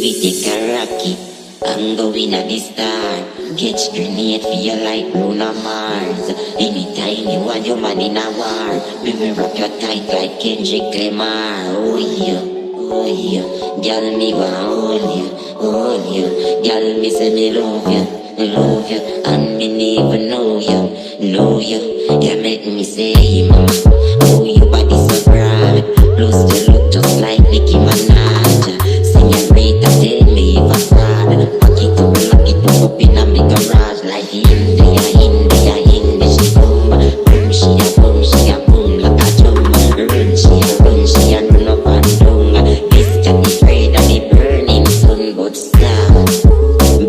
we take a rocket and go in at the star. Catch grenade for you like Bruno Mars. Anytime you want your man in a war, we will rock your tight like Kendrick Lamar. Oh yeah, girl me want hold you, girl me say me love you, and me never know you, you make me say mama. Oh, your body so broad, plus you look just like Nicki Minaj. Señorita, tell me if I fraud. Pack it up in a big garage like India. She boom, she a boom like a drum. Run, she a run up and down. This got me afraid of the burning sun, but stop.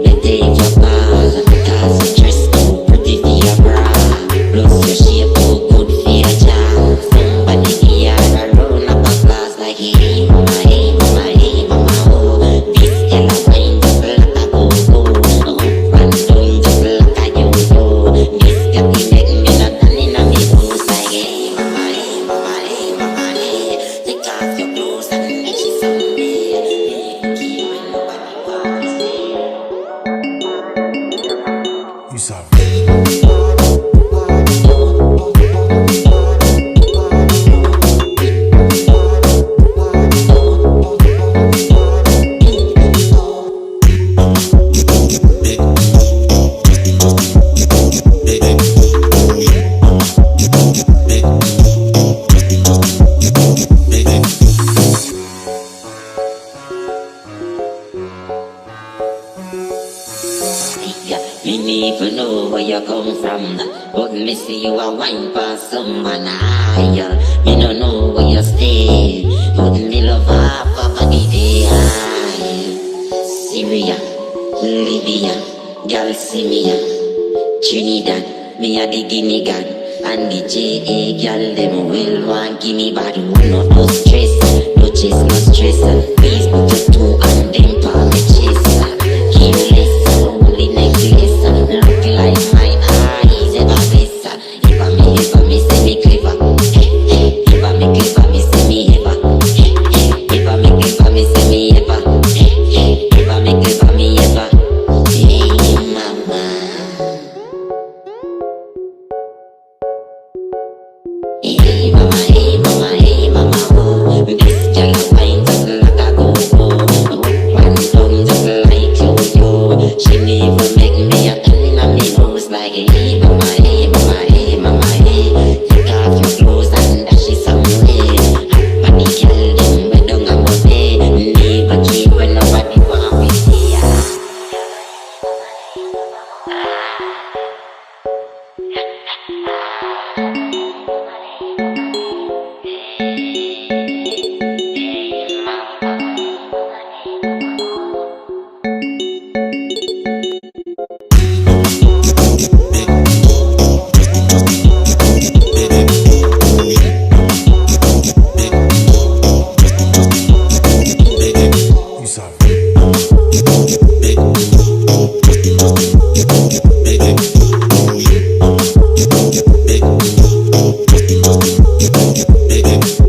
Better if you pause, cause you dress too pretty for your bra. Plus your shape too good for your jaw. Somebody give her a round of applause like hey mama, hey mama, hey mama, oh. This girl a wine just like a go-go, up and down just like a yo-yo. This got me make me not turn in a me boots like hey mama, hey mama, hey mama, hey. Take off your clothes and make she someday. Keep when nobody wants it. You saw me never know where you come from, but me see you a wine past someone higher. Me no know where you stay, but me love half of the day. Syria, Libya, girl see me Trinidad, me a the Guinea god, and the JA girl them will want give me bad. No stress, no chase, no stress. Please put your two and them palm me chase. Careless, only necklace. Look like my eyes ever bless. If I me say me clever. If I me clever, me say me ever. If I me clever, me say me ever. If I me clever, me ever. Hey mama, hey mama, hey mama, hey mama, oh. This girl a wine just like a go-go, up and down just like yo-yo. She never make me a turn in a me nose like hey mama, hey mama, hey mama, hey. Take off your clothes and dash it somewhere. Hot body girl them we don't have a pay. Never keep when nobody want me see ya. you saw Big